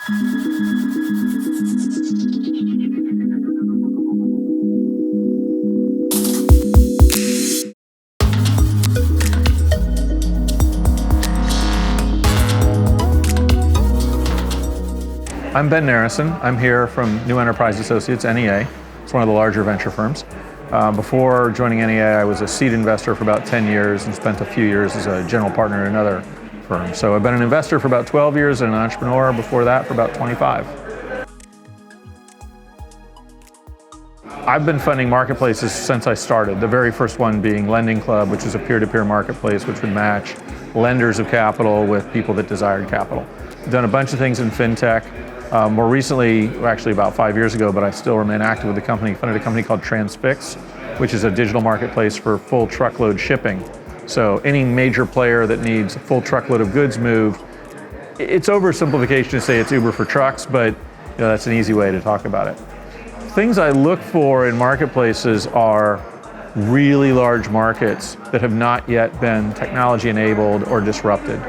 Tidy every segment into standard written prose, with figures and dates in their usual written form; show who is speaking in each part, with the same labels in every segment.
Speaker 1: I'm Ben Narasin. I'm here from New Enterprise Associates, NEA. It's one of the larger venture firms. Before joining NEA, I was a seed investor for about 10 years and spent a few years as a general partner in another firm. So I've been an investor for about 12 years and an entrepreneur before that for about 25. I've been funding marketplaces since I started, the very first one being Lending Club, which is a peer-to-peer marketplace which would match lenders of capital with people that desired capital. I've done a bunch of things in fintech. More recently, actually about 5 years ago, but I still remain active with the company, funded a company called Transfix, which is a digital marketplace for full truckload shipping. So any major player that needs a full truckload of goods moved, it's oversimplification to say it's Uber for trucks, but that's an easy way to talk about it. Things I look for in marketplaces are really large markets that have not yet been technology enabled or disrupted.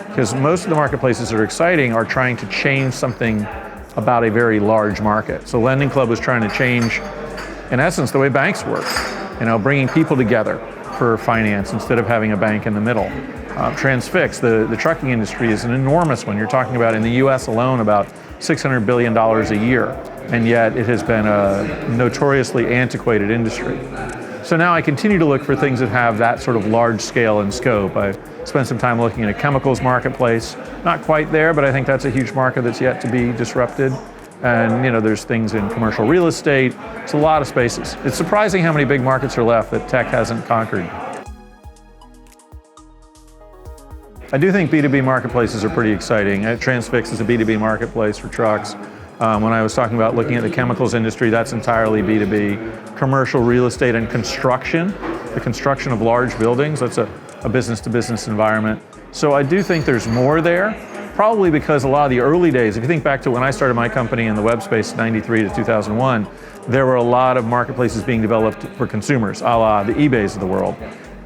Speaker 1: Because most of the marketplaces that are exciting are trying to change something about a very large market. So Lending Club was trying to change, in essence, the way banks work, bringing people together for finance instead of having a bank in the middle. Transfix, the trucking industry, is an enormous one. You're talking about, in the US alone, about $600 billion a year, and yet it has been a notoriously antiquated industry. So now I continue to look for things that have that sort of large scale and scope. I spent some time looking at a chemicals marketplace. Not quite there, but I think that's a huge market that's yet to be disrupted. And there's things in commercial real estate. It's a lot of spaces. It's surprising how many big markets are left that tech hasn't conquered. I do think B2B marketplaces are pretty exciting. Transfix is a B2B marketplace for trucks. When I was talking about looking at the chemicals industry, that's entirely B2B. Commercial real estate and construction, the construction of large buildings, that's a business-to-business environment. So I do think there's more there, probably because a lot of the early days, if you think back to when I started my company in the web space, 93 to 2001, there were a lot of marketplaces being developed for consumers, a la the eBays of the world.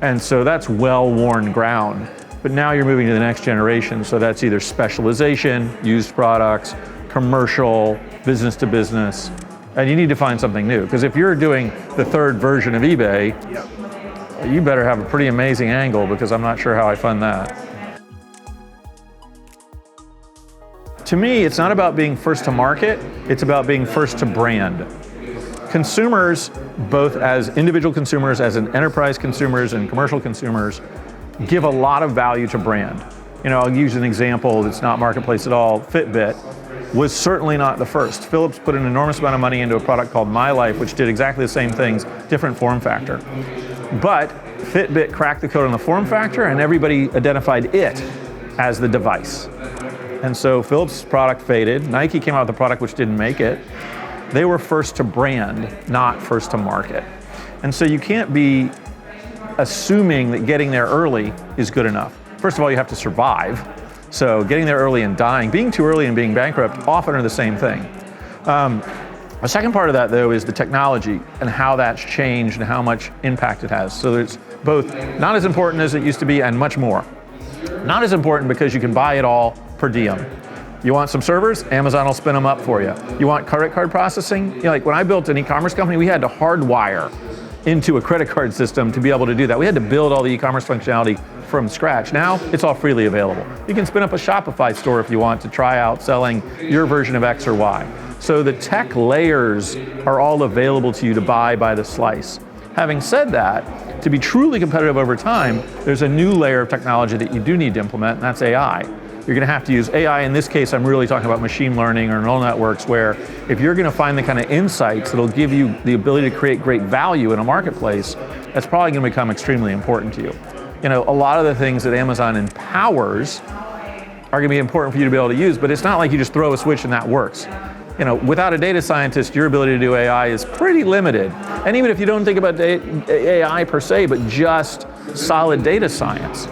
Speaker 1: And so that's well-worn ground. But now you're moving to the next generation, so that's either specialization, used products, commercial, business to business, and you need to find something new. Because if you're doing the third version of eBay, you better have a pretty amazing angle, because I'm not sure how I fund that. To me, it's not about being first to market, it's about being first to brand. Consumers, both as individual consumers, as in enterprise consumers and commercial consumers, give a lot of value to brand. I'll use an example that's not marketplace at all. Fitbit was certainly not the first. Philips put an enormous amount of money into a product called My Life, which did exactly the same things, different form factor. But Fitbit cracked the code on the form factor, and everybody identified it as the device. And so Philips' product faded. Nike came out with a product which didn't make it. They were first to brand, not first to market. And so you can't be assuming that getting there early is good enough. First of all, you have to survive. So getting there early and dying, being too early and being bankrupt often are the same thing. The second part of that, though, is the technology and how that's changed and how much impact it has. So there's both not as important as it used to be and much more. Not as important because you can buy it all per diem. You want some servers? Amazon will spin them up for you. You want credit card processing? Like when I built an e-commerce company, we had to hardwire into a credit card system to be able to do that. We had to build all the e-commerce functionality from scratch. Now it's all freely available. You can spin up a Shopify store if you want to try out selling your version of X or Y. So the tech layers are all available to you to buy by the slice. Having said that, to be truly competitive over time, there's a new layer of technology that you do need to implement, and that's AI. You're going to have to use AI. In this case, I'm really talking about machine learning or neural networks, where if you're going to find the kind of insights that'll give you the ability to create great value in a marketplace, that's probably going to become extremely important to you. A lot of the things that Amazon empowers are going to be important for you to be able to use, but it's not like you just throw a switch and that works. Without a data scientist, your ability to do AI is pretty limited. And even if you don't think about AI per se, but just solid data science.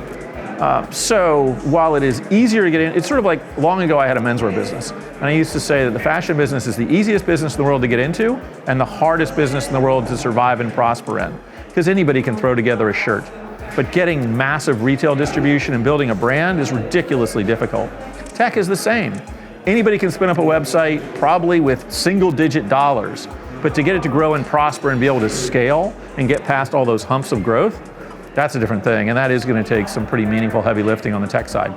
Speaker 1: So while it is easier to get in, it's sort of like long ago I had a menswear business. And I used to say that the fashion business is the easiest business in the world to get into and the hardest business in the world to survive and prosper in. Because anybody can throw together a shirt. But getting massive retail distribution and building a brand is ridiculously difficult. Tech is the same. Anybody can spin up a website, probably with single-digit dollars, but to get it to grow and prosper and be able to scale and get past all those humps of growth, that's a different thing, and that is going to take some pretty meaningful heavy lifting on the tech side.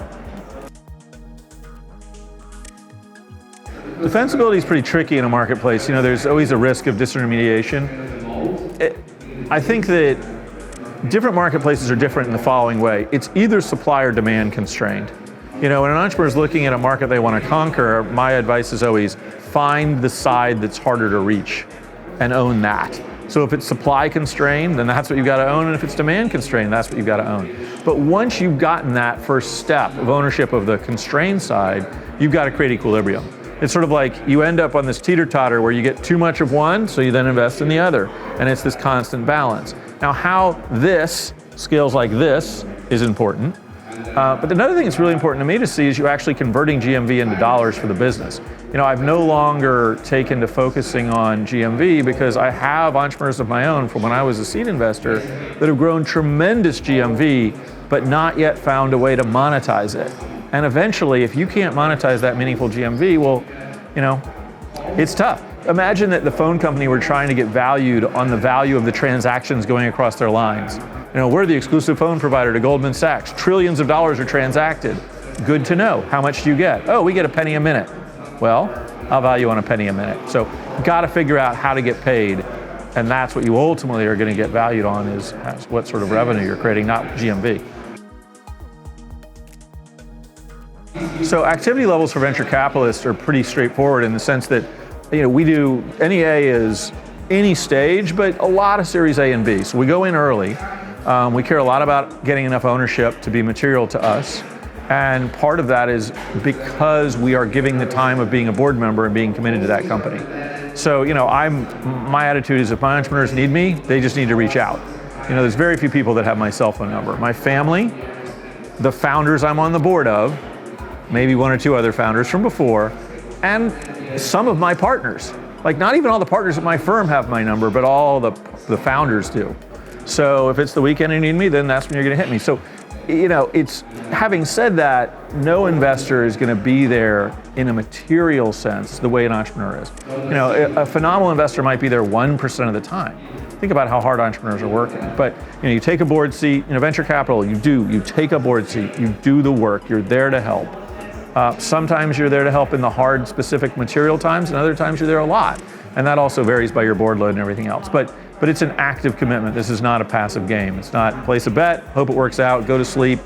Speaker 1: Defensibility is pretty tricky in a marketplace. You know, there's always a risk of disintermediation. I think that different marketplaces are different in the following way. It's either supply or demand constrained. You know, when an entrepreneur is looking at a market they want to conquer, my advice is always find the side that's harder to reach and own that. So if it's supply constrained, then that's what you've got to own, and if it's demand constrained, that's what you've got to own. But once you've gotten that first step of ownership of the constrained side, you've got to create equilibrium. It's sort of like you end up on this teeter-totter where you get too much of one, so you then invest in the other, and it's this constant balance. Now, how this scales like this is important. But another thing that's really important to me to see is you actually converting GMV into dollars for the business. You know, I've no longer taken to focusing on GMV because I have entrepreneurs of my own from when I was a seed investor that have grown tremendous GMV, but not yet found a way to monetize it. And eventually, if you can't monetize that meaningful GMV, well, you know, it's tough. Imagine that the phone company were trying to get valued on the value of the transactions going across their lines. You know, we're the exclusive phone provider to Goldman Sachs. Trillions of dollars are transacted. Good to know. How much do you get? Oh, we get a penny a minute. Well, I'll value on a penny a minute. So got to figure out how to get paid. And that's what you ultimately are going to get valued on is what sort of revenue you're creating, not GMV. So activity levels for venture capitalists are pretty straightforward in the sense that, you know, we do, NEA is any stage, but a lot of Series A and B. So we go in early. We care a lot about getting enough ownership to be material to us. And part of that is because we are giving the time of being a board member and being committed to that company. So, you know, my attitude is if my entrepreneurs need me, they just need to reach out. You know, there's very few people that have my cell phone number. My family, the founders I'm on the board of, maybe one or two other founders from before, and some of my partners. Like not even all the partners at my firm have my number, but all the founders do. So if it's the weekend and you need me, then that's when you're gonna hit me. So, you know, it's, having said that, no investor is gonna be there in a material sense the way an entrepreneur is. You know, a phenomenal investor might be there 1% of the time. Think about how hard entrepreneurs are working. But, you know, you take a board seat, you know, venture capital, you take a board seat, you do the work, you're there to help. Sometimes you're there to help in the hard, specific material times, and other times you're there a lot. And that also varies by your board load and everything else. But it's an active commitment. This is not a passive game. It's not place a bet, hope it works out, go to sleep,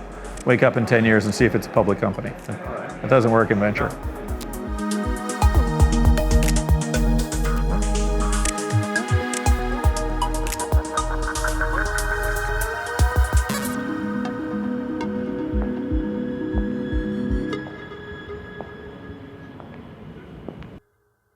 Speaker 1: wake up in 10 years and see if it's a public company. That doesn't work in venture.